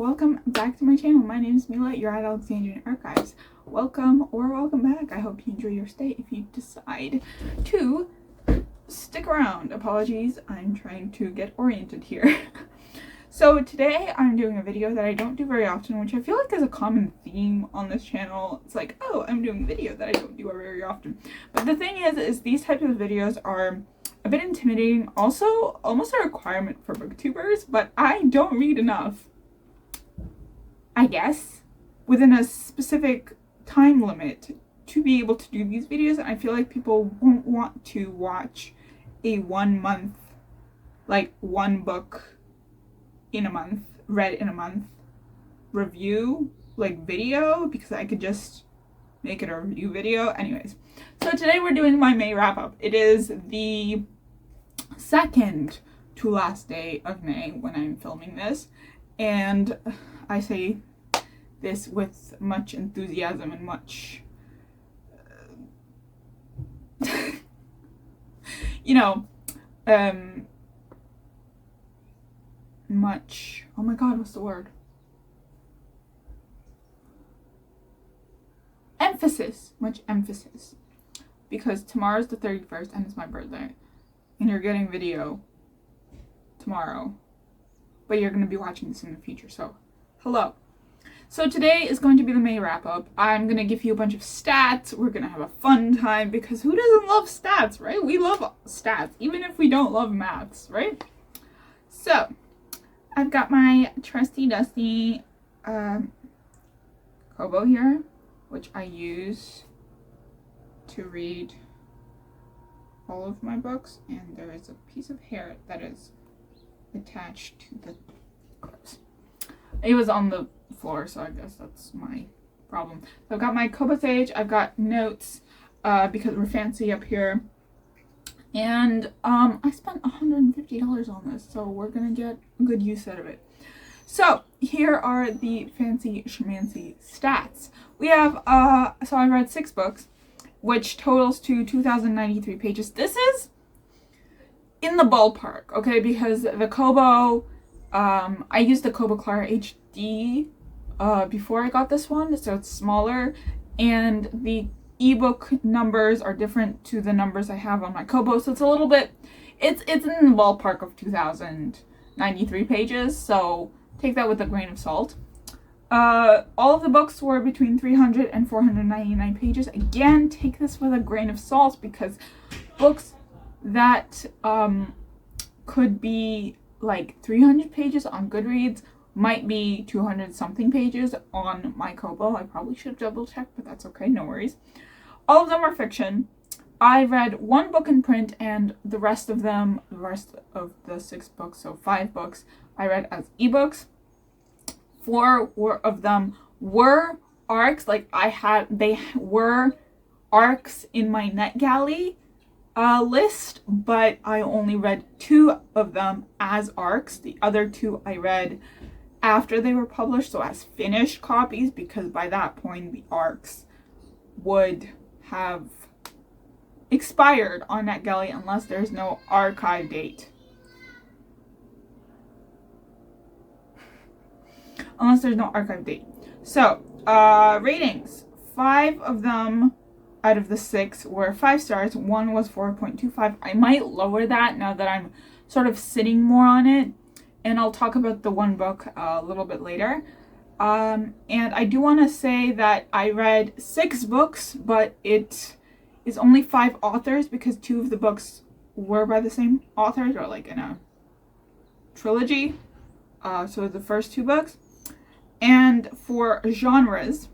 welcome back to my channel. My name is Mila, you're at Alexandrian Archives. Welcome or welcome back. I hope you enjoy your stay if you decide to stick around. Apologies, I'm trying to get oriented here. So today I'm doing a video that I don't do very often, which I feel like is a common theme on this channel. It's like, oh, I'm doing a video that I don't do very often. But the thing is these types of videos are a bit intimidating, also almost a requirement for booktubers, but I don't read enough, I guess, within a specific time limit to be able to do these videos. And I feel like people won't want to watch a 1 month, like one book in a month, read in a month review, like video, because I could just make it a review video. Anyways, so today we're doing my May wrap up. It is the second to last day of May when I'm filming this, and I say this with much enthusiasm and much much, oh my god, what's the word? Much emphasis, because tomorrow's the 31st and it's my birthday, and you're getting video tomorrow, but you're going to be watching this in the future, so hello. So today is going to be the May wrap up. I'm going to give you a bunch of stats. We're going to have a fun time, because who doesn't love stats, right? We love stats, even if we don't love maths, right? So I've got my trusty dusty Kobo here, which I use to read all of my books, and there is a piece of hair that is attached to the clips. It was on the floor, so I guess that's my problem. So I've got my Kobo Sage, I've got notes, because we're fancy up here, and I spent $150 on this, so we're gonna get a good use out of it. So here are the fancy schmancy stats. We have so I read 6 books, which totals to 2,093 pages. This is in the ballpark, okay, because the Kobo, I used the Kobo Clara HD before I got this one, so it's smaller, and the ebook numbers are different to the numbers I have on my Kobo, so it's a little bit, it's in the ballpark of 2,093 pages, so take that with a grain of salt. All of the books were between 300 and 499 pages. Again, take this with a grain of salt, because books that could be like 300 pages on Goodreads might be 200 something pages on my Kobo. I probably should have double checked, but that's okay, no worries. All of them are fiction. I read 1 book in print, and the rest of the 6 books, so 5 books, I read as ebooks. 4 of them were arcs, like they were arcs in my NetGalley list, but I only read 2 of them as arcs. The other 2 I read after they were published, so as finished copies, because by that point the arcs would have expired on NetGalley unless there's no archive date. So, ratings. 5 of them out of the 6 were 5 stars. 1 was 4.25. I might lower that now that I'm sort of sitting more on it, and I'll talk about the 1 book a little bit later. And I do want to say that I read 6 books, but it is only 5 authors, because 2 of the books were by the same authors, or like in a trilogy. So the first 2 books. And for genres,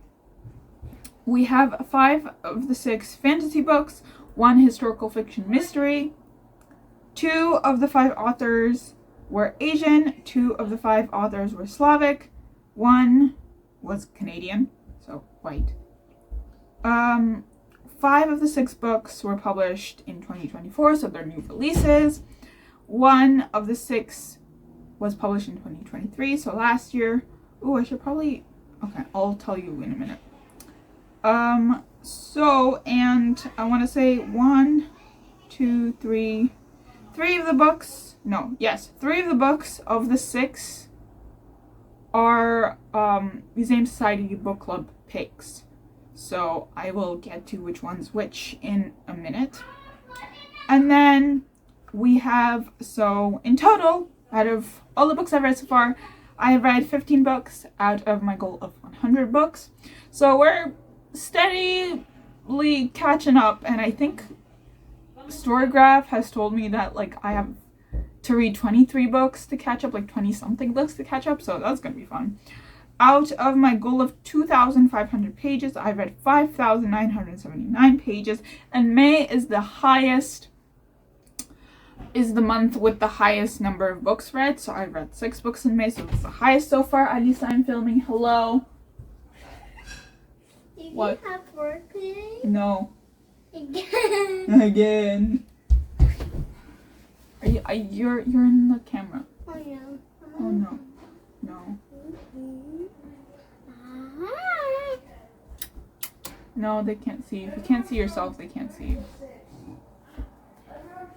we have 5 of the 6 fantasy books, 1 historical fiction mystery. 2 of the 5 authors were Asian, 2 of the 5 authors were Slavic, 1 was Canadian, so white. 5 of the 6 books were published in 2024, so they're new releases. 1 of the 6 was published in 2023, so last year. Ooh, I should probably, okay, I'll tell you in a minute. So, and I want to say 3 of the books of the 6 are Museum Society Book Club picks. So I will get to which one's which in a minute. And then we have, so in total, out of all the books I've read so far, I have read 15 books out of my goal of 100 books. So we're steadily catching up, and I think Storygraph has told me that like I have to read 23 books to catch up, like 20 something books to catch up, so that's gonna be fun. Out of my goal of 2,500 pages, I read 5,979 pages, and May is the month with the highest number of books read. So I read 6 books in May, so it's the highest so far. At least I'm filming. Hello. Did What? you have work today? No. Again. You're in the camera. Oh no. Oh no. No. No, they can't see you. If you can't see yourself, they can't see you.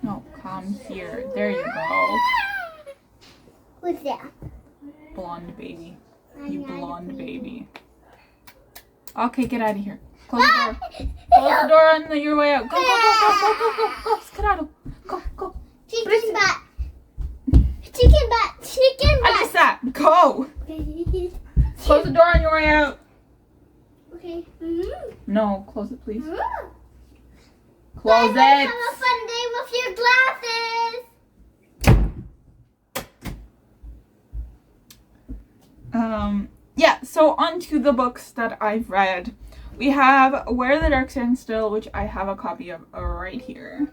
No, come here. There you go. What's that? Blonde baby. You blonde baby. Okay, get out of here. Close the door. Close the door on your way out. Go, go, go, go, go, go, go, go. Skedaddle. Go, go. Chicken butt. Chicken butt. Chicken butt. Alyssa, go. Close the door on your way out. Okay. No, close it, please. Bye. Close Bye. it. Have a fun day with your glasses. Yeah, so on to the books that I've read. We have Where the Dark Stands Still, which I have a copy of right here.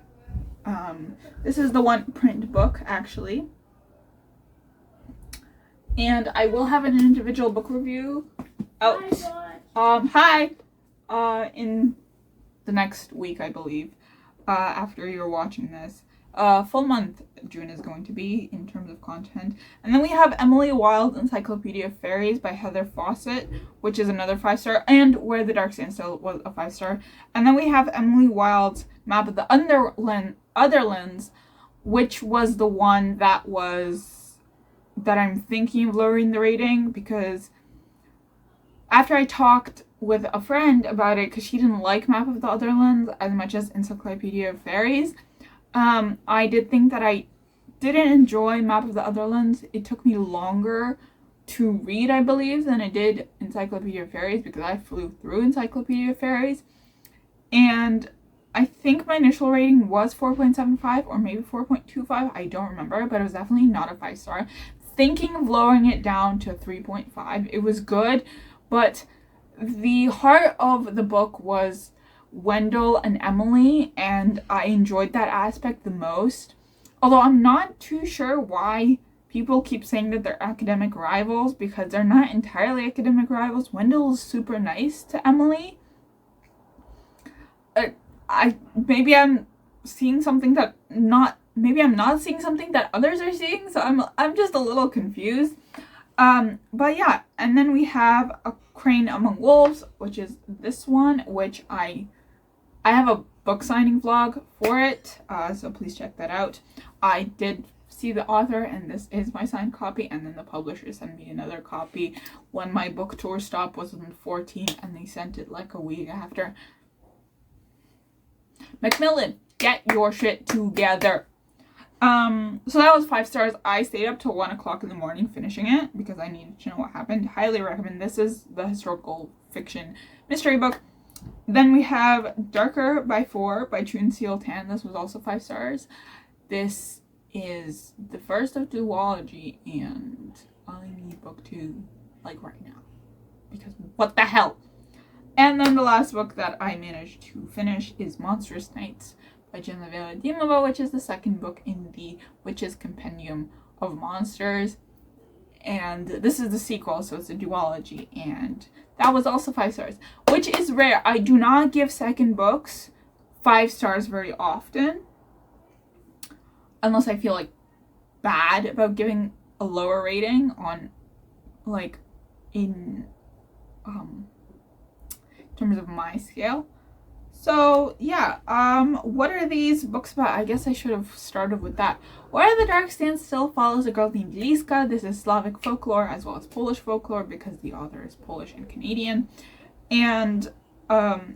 This is the one print book, actually. And I will have an individual book review out. In the next week, I believe, after you're watching this. Full month June is going to be in terms of content. And then we have Emily Wilde's Encyclopedia of Fairies by Heather Fawcett, which is another 5-star, and Where the Dark Stands Still was a 5-star. And then we have Emily Wilde's Map of the Otherlands, which was the one that I'm thinking of lowering the rating, because after I talked with a friend about it, because she didn't like Map of the Otherlands as much as Encyclopedia of Fairies, I did think that I didn't enjoy Map of the Otherlands. It took me longer to read, I believe, than it did Encyclopedia of Fairies, because I flew through Encyclopedia of Fairies. And I think my initial rating was 4.75 or maybe 4.25. I don't remember, but it was definitely not a 5-star. Thinking of lowering it down to 3.5. It was good, but the heart of the book was Wendell and Emily, and I enjoyed that aspect the most. Although I'm not too sure why people keep saying that they're academic rivals, because they're not entirely academic rivals. Wendell is super nice to Emily. Maybe I'm seeing something that maybe I'm not seeing something that others are seeing, so I'm just a little confused. But yeah, and then we have A Crane Among Wolves, which is this one, which I have a book signing vlog for it, so please check that out. I did see the author, and this is my signed copy, and then the publisher sent me another copy when my book tour stop was on the 14th, and they sent it like a week after. Macmillan, get your shit together. So that was 5 stars. I stayed up till 1 o'clock in the morning finishing it because I needed to know what happened. Highly recommend. This is the historical fiction mystery book. Then we have Darker by 4 by Chun Seal Tan. This was also 5 stars. This is the first of duology, and I need booktube like right now, because what the hell. And then the last book that I managed to finish is Monstrous Nights by Genevieve Dimova, which is the second book in the Witches' Compendium of Monsters. And this is the sequel, so it's a duology, and that was also 5 stars, which is rare. I do not give second books 5 stars very often, unless I feel like bad about giving a lower rating on, like, in terms of my scale. So yeah, what are these books about? I guess I should have started with that. Where the Dark Stands Still follows a girl named Liska. This is Slavic folklore as well as Polish folklore because the author is Polish and Canadian. And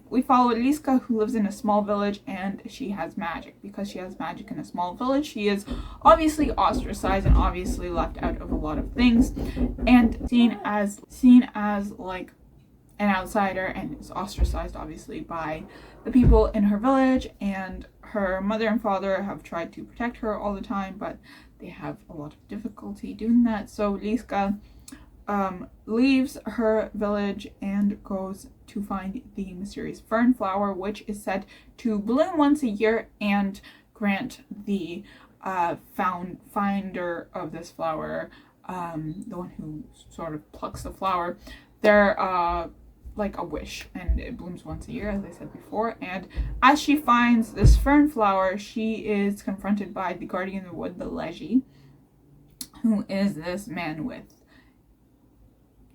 we follow Liska, who lives in a small village, and she has magic. Because she has magic in a small village, she is obviously ostracized and obviously left out of a lot of things, and seen as like an outsider, and is ostracized obviously by the people in her village. And her mother and father have tried to protect her all the time, but they have a lot of difficulty doing that. So Liska leaves her village and goes to find the mysterious fern flower, which is said to bloom once a year and grant the finder of this flower, the one who sort of plucks the flower, their like a wish, and it blooms once a year, as I said before. And as she finds this fern flower, she is confronted by the guardian of the wood, the Leji, who is this man with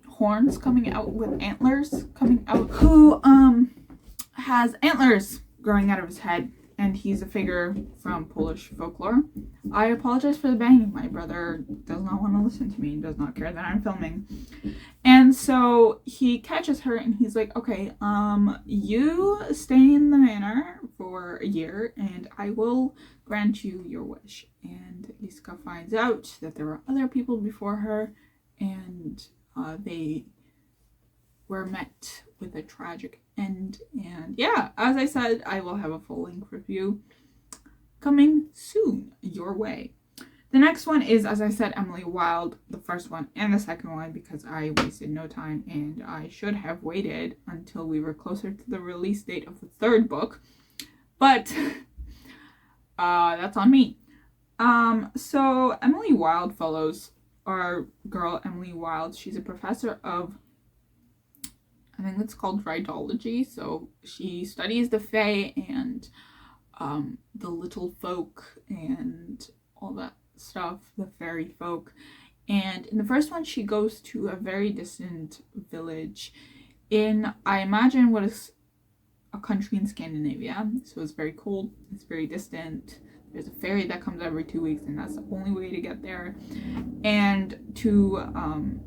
horns coming out, with antlers coming out, who has antlers growing out of his head, and he's a figure from Polish folklore. I apologize for the banging. My brother does not want to listen to me and does not care that I'm filming. And so he catches her and he's like, okay, you stay in the manor for a year and I will grant you your wish. And Liska finds out that there were other people before her, and they were met with a tragic end. And yeah, as I said, I will have a full length review coming soon your way. The next one is, as I said, Emily Wilde, the first one and the second one, because I wasted no time and I should have waited until we were closer to the release date of the third book, but that's on me. So Emily Wilde follows our girl Emily Wilde. She's a professor of, I think it's called rydology. So she studies the fae and the little folk and all that stuff, the fairy folk. And in the first one, she goes to a very distant village in, I imagine, what is a country in Scandinavia. So it's very cold, it's very distant. There's a ferry that comes every 2 weeks, and that's the only way to get there. And to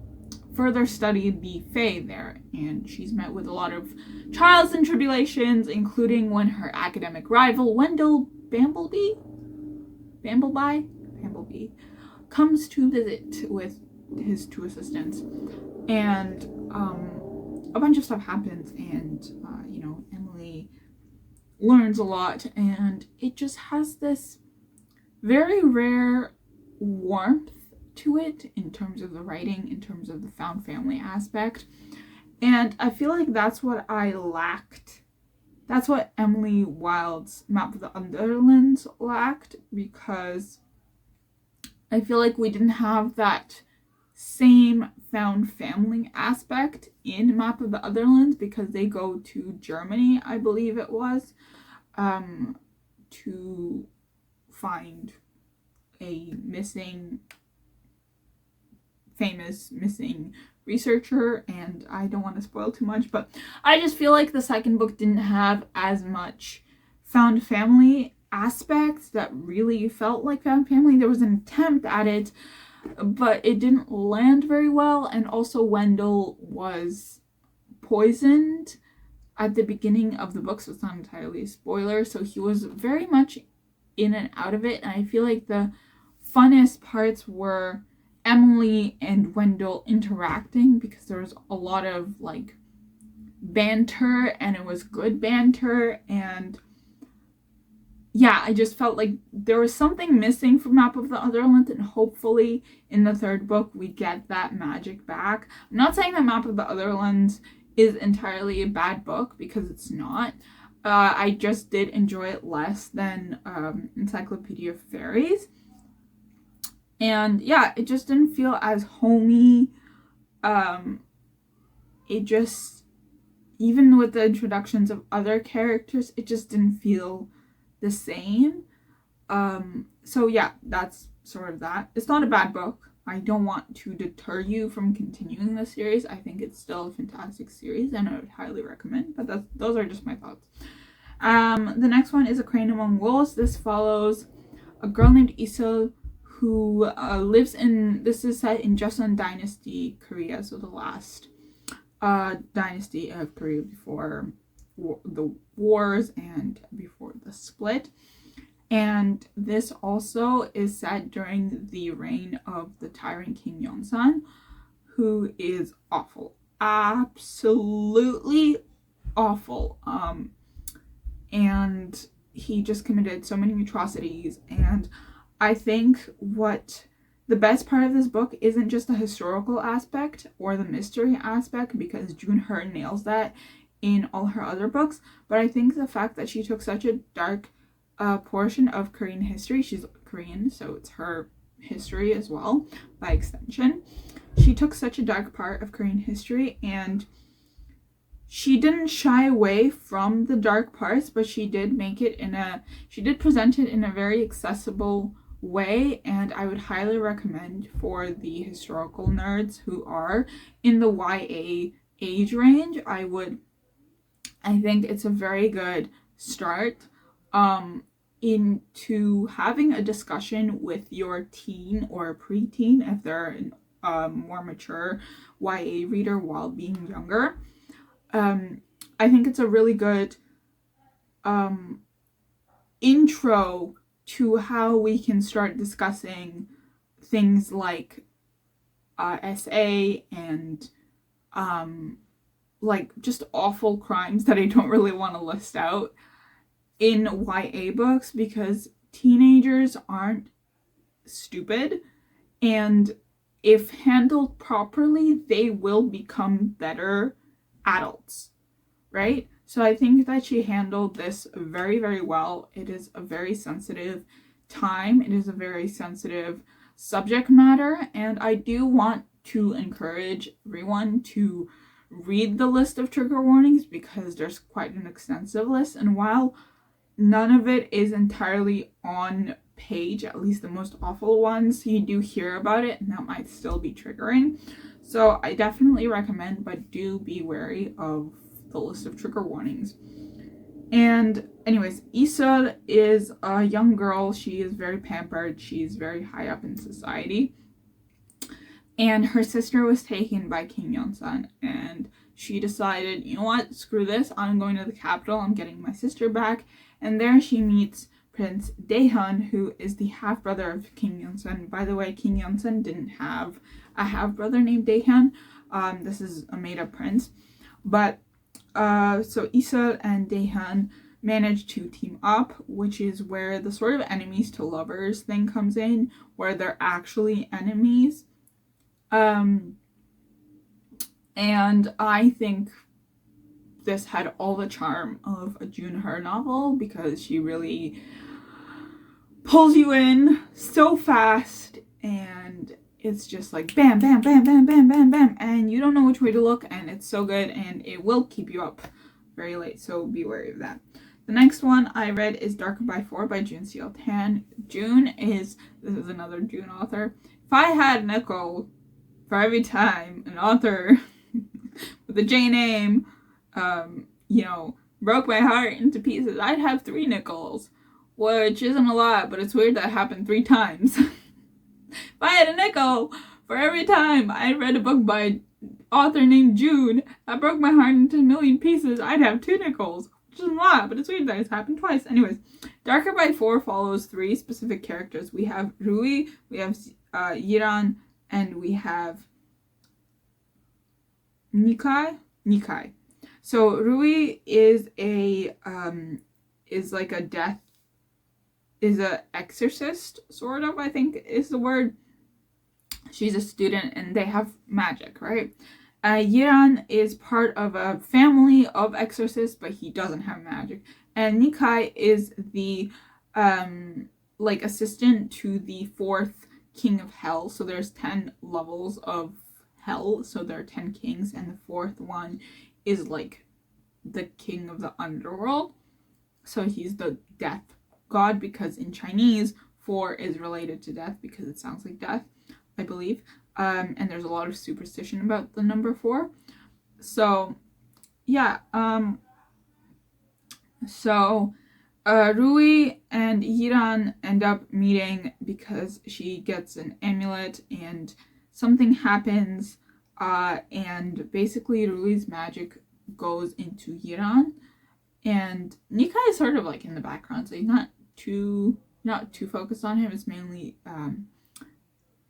further study the fae there. And she's met with a lot of trials and tribulations, including when her academic rival, Wendell Bambleby comes to visit with his two assistants. And a bunch of stuff happens, and Emily learns a lot, and it just has this very rare warmth to it in terms of the writing, in terms of the found family aspect. And I feel like that's what I lacked. That's what Emily Wilde's Map of the Underlands lacked, because I feel like we didn't have that same found family aspect in Map of the Underlands, because they go to Germany, I believe it was, to find a famous missing researcher. And I don't want to spoil too much, but I just feel like the second book didn't have as much found family aspects that really felt like found family. There was an attempt at it, but it didn't land very well. And also Wendell was poisoned at the beginning of the book, so it's not entirely a spoiler. So he was very much in and out of it, and I feel like the funnest parts were Emily and Wendell interacting, because there was a lot of like banter, and it was good banter. And yeah, I just felt like there was something missing from Map of the Underlands, and hopefully in the third book we get that magic back. I'm not saying that Map of the Underlands is entirely a bad book, because it's not. I just did enjoy it less than Encyclopedia of Fairies. And yeah, it just didn't feel as homey. It just, even with the introductions of other characters, it just didn't feel the same. So yeah, that's sort of that. It's not a bad book. I don't want to deter you from continuing the series. I think it's still a fantastic series, and I would highly recommend. But those are just my thoughts. The next one is A Crane Among Wolves. This follows a girl named Isa who lives in, this is set in Joseon Dynasty, Korea, so the last dynasty of Korea before the wars and before the split. And this also is set during the reign of the tyrant King Yongsan, who is awful. Absolutely awful. And he just committed so many atrocities. And I think what the best part of this book isn't just the historical aspect or the mystery aspect, because June-Her nails that in all her other books, but I think the fact that she took such a dark portion of Korean history, she's Korean, so it's her history as well, by extension. She took such a dark part of Korean history, and she didn't shy away from the dark parts, but she did present it in a very accessible way, and I would highly recommend for the historical nerds who are in the YA age range. I think it's a very good start into having a discussion with your teen or preteen if they're a more mature YA reader while being younger. I think it's a really good intro to how we can start discussing things like SA and like just awful crimes that I don't really want to list out in YA books, because teenagers aren't stupid, and if handled properly, they will become better adults, right? So I think that she handled this very, very well. It is a very sensitive time. It is a very sensitive subject matter, and I do want to encourage everyone to read the list of trigger warnings, because there's quite an extensive list, and while none of it is entirely on page, at least the most awful ones, you do hear about it, and that might still be triggering. So I definitely recommend, but do be wary of the list of trigger warnings. And anyways, Isa is a young girl. She is very pampered. She's very high up in society. And her sister was taken by King Yongsan, and she decided, you know what, screw this, I'm going to the capital, I'm getting my sister back. And there she meets Prince Daehyun, who is the half-brother of King Yongsan. By the way, King Yongsan didn't have a half-brother named Daehyun. This is a made-up prince. But, so Isa and Daehyun managed to team up, which is where the sort of enemies to lovers thing comes in, where they're actually enemies. And I think this had all the charm of a June-Her novel, because she really pulls you in so fast, and it's just like bam, bam, bam, bam, bam, bam, bam, and you don't know which way to look, and it's so good, and it will keep you up very late, so be wary of that. The next one I read is Darker by 4 by June C.L. Tan. This is another June author. If I had a nickel for every time an author with a J name, broke my heart into pieces, I'd have 3 nickels, which isn't a lot, but it's weird that happened 3 times. If I had a nickel for every time I read a book by an author named June that broke my heart into a million pieces, I'd have 2 nickels, which isn't a lot, but it's weird that it's happened twice. Anyways, Darker by 4 follows 3 specific characters. We have Rui, we have Yiran, and we have Nikai. So Rui is a exorcist, sort of, I think is the word. She's a student, and they have magic, right? Yiran is part of a family of exorcists, but he doesn't have magic. And Nikai is the assistant to the 4th king of hell. So there's 10 levels of hell, so there are 10 kings, and the 4th one is like the king of the underworld. So he's the death god, because in Chinese 4 is related to death, because it sounds like death, I believe. And there's a lot of superstition about the number 4. So yeah, So Rui and Hiran end up meeting because she gets an amulet and something happens, and basically Rui's magic goes into Hiran, and Nika is sort of like in the background, so he's not too focused on him. It's mainly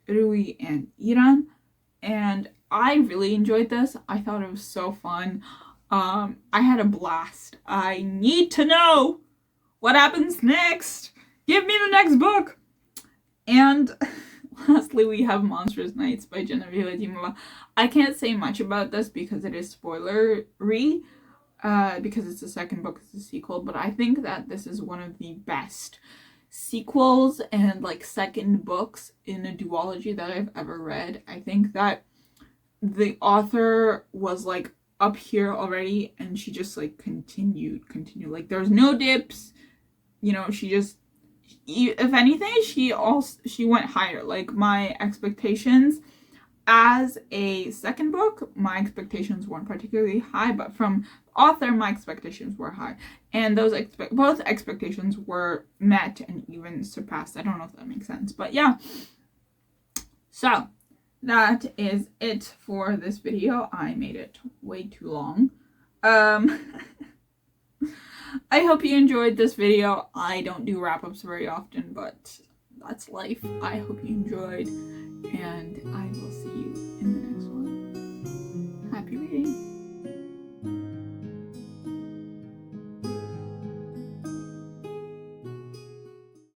Rui and Hiran, and I really enjoyed this. I thought it was so fun. I had a blast. I need to know what happens next. Give me the next book. And lastly, we have Monstrous Nights by Genevieve di Mila. I can't say much about this because it is spoilery, because it's the second book, it's a sequel, but I think that this is one of the best sequels and like second books in a duology that I've ever read. I think that the author was like up here already and she just like continued. Like there's no dips, you know, she just, if anything, she went higher. Like my expectations as a second book, my expectations weren't particularly high, but from author, my expectations were high, and those both expectations were met and even surpassed. I don't know if that makes sense, but yeah. So that is it for this video. I made it way too long. I hope you enjoyed this video. I don't do wrap-ups very often, but that's life. I hope you enjoyed, and I will see